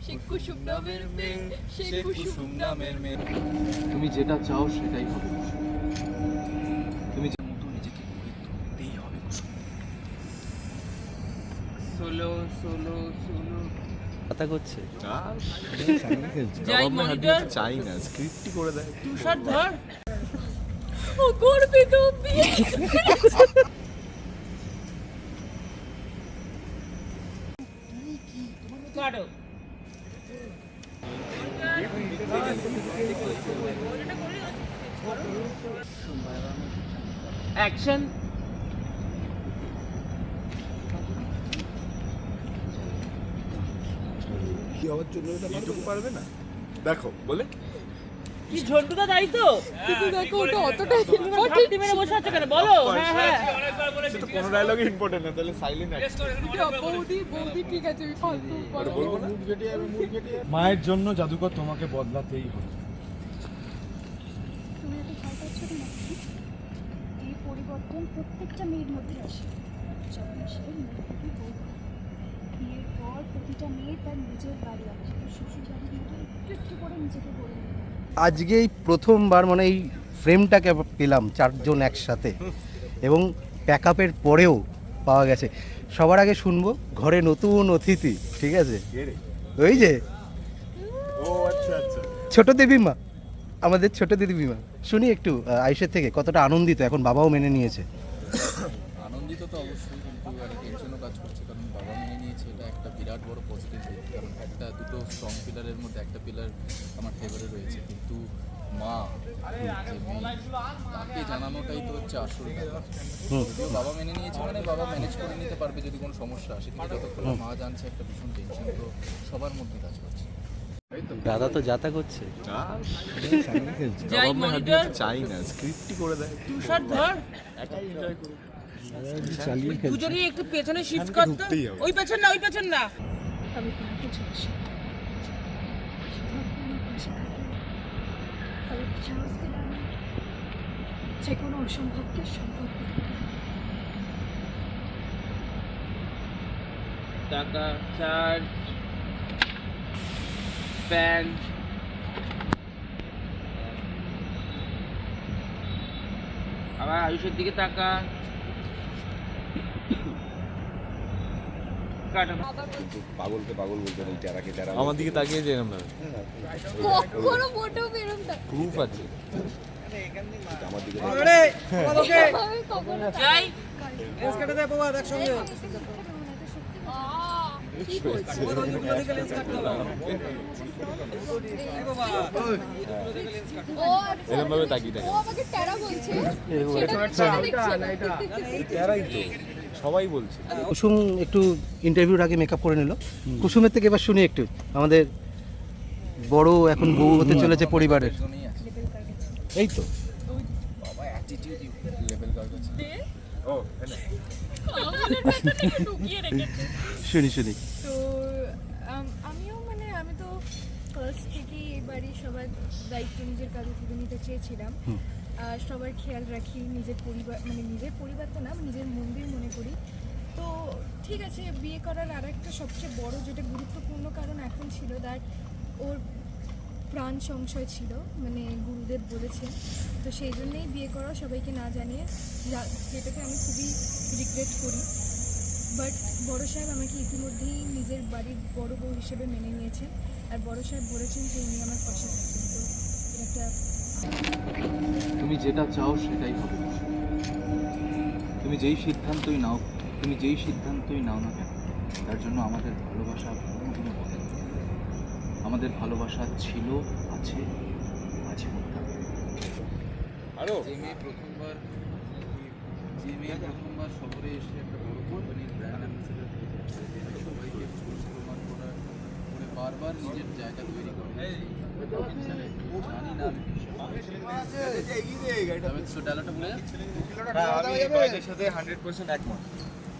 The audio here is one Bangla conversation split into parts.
সে কুসুম নামের মেয়ে, সে কুসুম নামের মেয়ে। তুমি যেটা চাও সেটাই হবে কুসুম। তুমি যে মতো নিজেকে গড়ে তুলতেই হবে কুসুম। সোলো সোলো সোলো কথা করছে যাই মনিটর চাই না স্ক্রিপ্টই করে দেয়। তুষার ধর ও করবে তো বিয়ে কাটো অ্যাকশন কি হওয়ার জন্য এইটুকু পারবে না? দেখো বলে কি ঝন্টুদা তাই তো কিন্তু দেখো ওটা অতটা ইম্পর্টেন্ট মেরে বসে আছে কেন বলো হ্যাঁ হ্যাঁ সে তো কোনো ডায়লগে ইম্পর্টেন্ট না, তাহলে সাইলেন্ট বৌদি বৌদি ঠিক আছে আমি ফালতু বলবো না। মায়ের জন্য জাদুকর তোমাকে বদলাতেই হবে। তুমি এত ভয় পাচ্ছ কেন? এই পরিবর্তন প্রত্যেকটা মেয়ের মধ্যে আসে যখন সে মেয়েকে বউ হয়। বিয়ের পর প্রতিটা মেয়ে তার নিজের বাড়ি আছে, শ্বশুর বাড়ির মতো একটু একটু করে নিজেকে গড়ে নেয়। আজকে এই প্রথমবার মানে এই ফ্রেমটাকে পেলাম চারজন একসাথে, এবং প্যাকআপের পরেও পাওয়া গেছে। সবার আগে শুনবো ঘরে নতুন অতিথি, ঠিক আছে? ওই যে ও আচ্ছা আচ্ছা, ছোট দেবীমা, আমাদের ছোট দেবীমা। শুনি একটু আয়ুষের থেকে কতটা আনন্দিত, এখন বাবাও মেনে নিয়েছে। আনন্দিত তো অবশ্যই, কিন্তু একটা টেনশনও কাজ করছে, কারণ বাবা মেনে নিয়েছে, এটা একটা বিরাট বড় পজিটিভ দিক। কারণ একটা দুটো স্ট্রং পিলারের মধ্যে একটা পিলার আমার ফেভারে রয়েছে, কিন্তু মা যে মেয়ে তাকে জানানোটাই তো হচ্ছে আসল ব্যাপার। যদিও বাবা মেনে নিয়েছে মানে বাবা ম্যানেজ করে নিতে পারবে যদি কোনো সমস্যা আসে, কিন্তু যতক্ষণ না মা জানছে একটা ভীষণ টেনশন তো সবার মধ্যে কাজ করছে। দাদা তো যাতা করছে। যাই মনিটর চাই না স্ক্রিপ্টই করে দেয়। তুষার ধর একাই এনজয় করো। দুজনেই একটু পেছনে শিফট কর তো ঢুকতেই হবে। ওই পেছন না আমি তোমাকে চলছি সাহস দিলে আমি যে কোনো অসম্ভবকে সম্ভব করতে পারি। টাকা চার্জ প্যান্ট আবার আয়ুষের দিকে তাকা কাটা পাগলকে পাগল বলতে নেই, টেরাকে টেরা। আমার দিকে তাকিয়ে যে এরকম ভাবে কখনো মোটেও বেরোম না প্রুফ আছে। আমার দিকে আমি কখনো যাই এরকম ভাবে তাকিয়ে থাকে। ও আমাকে টেরা বলছে টেরাই তো সবাই বলছে। কুসুম একটু ইন্টারভিউর আগে মেকআপ করে নিল। কুসুমের থেকে এবার শুনি একটু, আমাদের বড় এখন বউ হতে চলেছে পরিবারের। জন্যই আছে এই তো বাবা অ্যাটিটিউড লেভেল কার কাছে। ও শুনি শুনি। তো আমিও মানে আমি তো ফার্স্ট থেকেই এই বাড়ির সবার দায়িত্ব নিজের কাঁধে তুলে নিতে চেয়েছিলাম। আর সবার খেয়াল রাখি, নিজের পরিবার মানে নিজের পরিবার তো না, নিজের মন্দির মনে করি। তো ঠিক আছে, বিয়ে করার আর একটা সবচেয়ে বড় যেটা গুরুত্বপূর্ণ কারণ এখন ছিল তার ওর প্রাণ সংশয় ছিল, মানে গুরুদেব বলেছেন। তো সেই জন্যেই বিয়ে করা, সবাইকে না জানিয়ে, যেটাকে আমি খুবই রিগ্রেট করি। বাট বড় সাহেব আমাকে ইতিমধ্যেই নিজের বাড়ির বড় বউ হিসেবে মেনে নিয়েছেন, আর বড় সাহেব বলেছেন যে উনি আমার পাশে থাকবেন। তো এটা একটা তুমি যেটা চাও সেটাই হবে কুসুম। তুমি যেই সিদ্ধান্তই নাও, তুমি যেই সিদ্ধান্তই নাও না কেন, তার জন্য আমাদের ভালোবাসা কোনোদিনও বদলাবে না। আমাদের ভালোবাসা ছিল, আছে, আজীবন থাকবে। আরো যে মেয়ে প্রথমবার শহরে এসে একটা বড় কোম্পানির ব্র্যান্ড অ্যাম্বাসেডর সবাইকে প্রমাণ করে বারবার নিজের জায়গা তৈরি করে। জানি না আমি ডায়লগটা বলে আমি সাথে 100% একমত।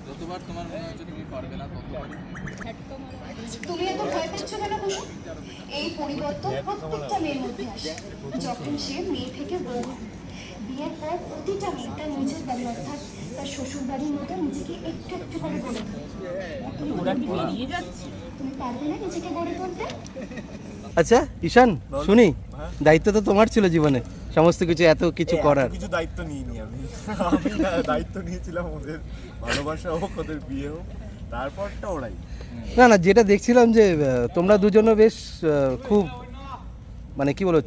যতবার তোমার মনে হচ্ছে তুমি পারবে না ততবার তুমি এত ভয় পাচ্ছ কেন কুসুম? এই পরিবর্তন প্রত্যেকটা মেয়ের মধ্যে আসে যখন সে মেয়ে থেকে বউ হয়। বিয়ের পর প্রতিটা মেয়ে তার নিজের বাড়ি অর্থাৎ তার শ্বশুর বাড়ির মতো নিজেকে একটু একটু করে গড়ে তোলে। ওরা কি বেরিয়ে যাচ্ছে? তুমি পারবে না নিজেকে গড়ে তুলতে? আচ্ছা ঈশান শুনি, দায়িত্ব তো তোমার ছিল জীবনে, সমস্ত কিছু এত কিছু করার। কিছু দায়িত্ব নিইনি আমি আমি দায়িত্ব নিয়েছিলাম ওদের ভালোবাসা হোক, ওদের বিয়ে হোক, তারপরটা ওরাই। না না, যেটা দেখছিলাম যে তোমরা দুজনও বেশ খুব মানে কি বলো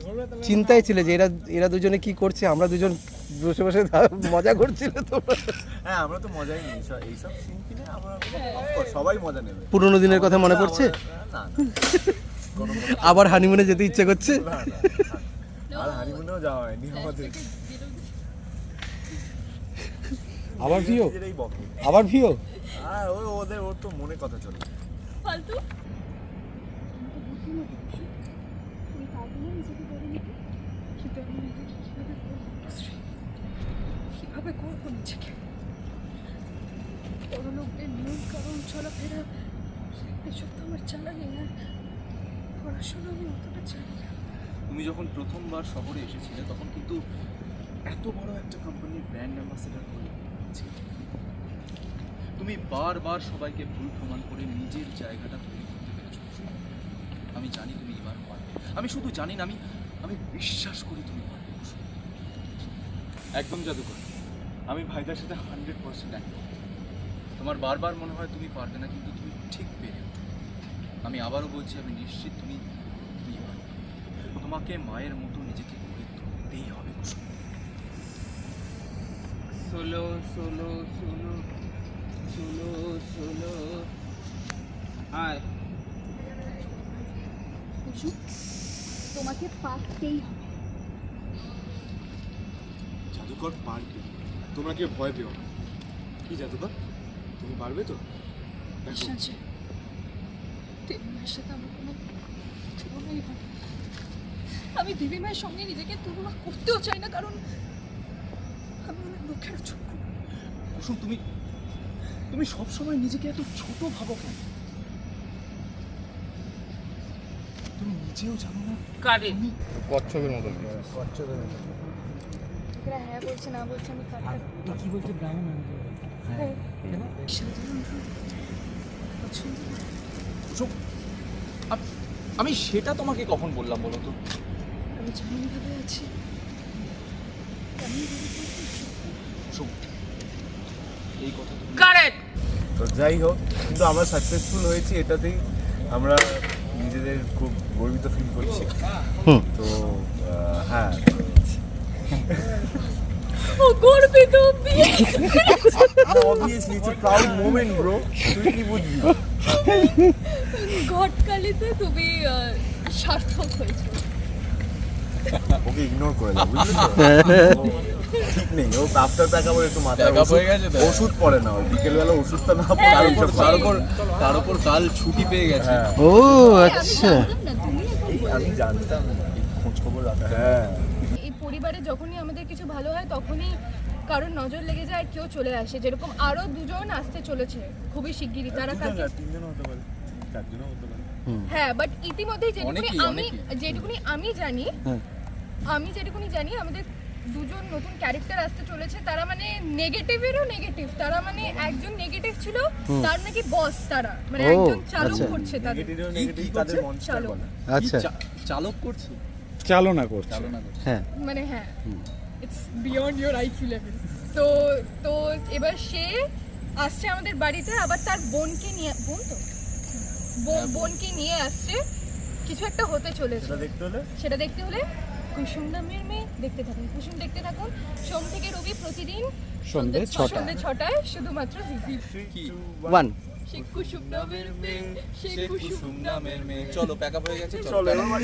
চিন্তায় ছিলে যে এরা দুজনে কি করছে, আমরা দুজন বসে বসে মজা করছিল তো। হ্যাঁ, আমরা তো মজাই নিই এইসব সিন কিনে, আমরা of course সবাই মজা নেবে। পুরোনো দিনের কথা মনে পড়ছে, না আবার হানিমুনে যেতে ইচ্ছে করছে। না, আর হানিমুনেও যাওয়া হয়নি আমাদের। আবার ভিও, নিজেরাই বকে। আবার ভিও। আর ওর তো মনে কথা চলে। ফালতু তুমি পারবে না নিজেকে গড়ে নিতে? কিন্তু আমি নিজেকে কীভাবে গড়ব? কীভাবে গড়ব নিজেকে? বড় লোকদের নিয়ম কারণ চলাফেরা এসব তো আমার জানা নেই, আর পড়াশোনা আমি অতটা জানি না। তুমি যখন প্রথমবার শহরে এসেছিলে তখন কিন্তু এত বড় একটা কোম্পানির ব্র্যান্ড অ্যাম্বাসেডর হয়ে ছিলে। তুমি বারবার সবাইকে ভুল প্রমাণ করে নিজের জায়গাটা তৈরি করতে পেরেছো। আমি জানি তুমি এবার পারবে। আমি শুধু জানি না, আমি বিশ্বাস করি তুমি পারবে। একদম জাদুকর, আমি ভাইদার সাথে 100% একমত। তোমার বারবার মনে হয় তুমি পারবে না, কিন্তু তুমি ঠিক পেরে ওঠো। আমি আবারও বলছি, আমি নিশ্চিত তুমি পারবে। তোমাকে মায়ের মতো নিজেকে গড়ে তুলতেই হবে। Solo solo solo solo solo আয় কুসুম, তোমাকে পারতেই হবে। জাদুকর পারবে, তোমরা কেউ ভয় পেও না। কি জাদুকর, তুমি পারবে তো? দেখো আছে দেবীমায়ের সাথে আমার কোনো তুলনাই হয় না। আমি দেবীমায়ের সঙ্গে নিজেকে তুলনা করতেও চাই না, কারণ আমি অনেক লোকের চোখ। কুসুম, তুমি সবসময় নিজেকে এত ছোট ভাবো কেন? তুমি নিজেও জানো না কারে কচ্ছপের মতো। এরা হ্যাঁ বলছে না বলছে, আমি কাটটা কি বলছে গ্রামে সাধারণ পছন্দ না। কুসুম, আমি সেটা তোমাকে কখন বললাম বলো তো? আমি যেমনভাবে আছি তেমনভাবে কুসুম, এই কথা তুমি কারেক্ট তো যাই হোক, কিন্তু আমরা সাকসেসফুল হয়েছি, এটাতেই আমরা নিজেদের খুব গর্বিত ফিল করছি। তো হ্যাঁ, ও গর্বিত obviously it's a proud moment bro. তুই কি বুঝবি? ঘটকালিতে তুমি সার্থক হয়েছে। ওকে ইগনোর করে দাও, বুঝলি তো? ঠিক নেই, ও আফটার প্যাকআপের একটু মাথা Backup হয়ে গেছে তো? ওষুধ পড়ে না, ওর বিকেলবেলা ওষুধটা না পড়ে আর ওইসব তার উপর কাল ছুটি পেয়ে গেছে। হ্যাঁ, ও আচ্ছা, না তুমি আমি জানতাম এই খোঁজ খবর রাখা। হ্যাঁ, এই পরিবারে যখনই আমাদের কিছু ভালো হয় তখনই কারোর নজর লেগে যায়, কেউ চলে আসে। যেরকম আরো দুজন আসতে চলেছে খুবই শিগগিরই, তারা কালকে। তিনজন হতে পারে, চারজনও হতে পারে। হ্যাঁ, বাট ইতিমধ্যেই অনেকেই। যেটুকুনি আমি জানি, হ্যাঁ। আমাদের দুজন নতুন ক্যারেক্টার আসতে চলেছে। তারা মানে নেগেটিভেরও নেগেটিভ, তারা মানে একজন নেগেটিভ ছিল, তার নাকি বস, তারা মানে ও, একজন চালক আচ্ছা। করছে তাদের। নেগেটিভ নেগেটিভ তাদের মনস্টার চালক। বলে। আচ্ছা, চালক করছে, চালনা করছে। চালনা করছে। হ্যাঁ মানে হ্যাঁ, it's beyond your IQ level. তো এবার সে আসছে আমাদের বাড়িতে, আবার তার বোনকে নিয়ে, বোনকে নিয়ে আসছে। কিছু একটা হতে চলেছে, সেটা দেখতে হলে কুসুম নামের মেয়ে দেখতে থাকুন। কুসুম দেখতে থাকুন সোম থেকে রবি প্রতিদিন সন্ধ্যে 6টা। সন্ধ্যে 6টায় শুধুমাত্র জিজি। 1 সে কুসুম নামের মেয়ে, সে সে কুসুম কুসুম নামের মেয়ে। চলো, প্যাকআপ হয়ে গেছে, চলো এবার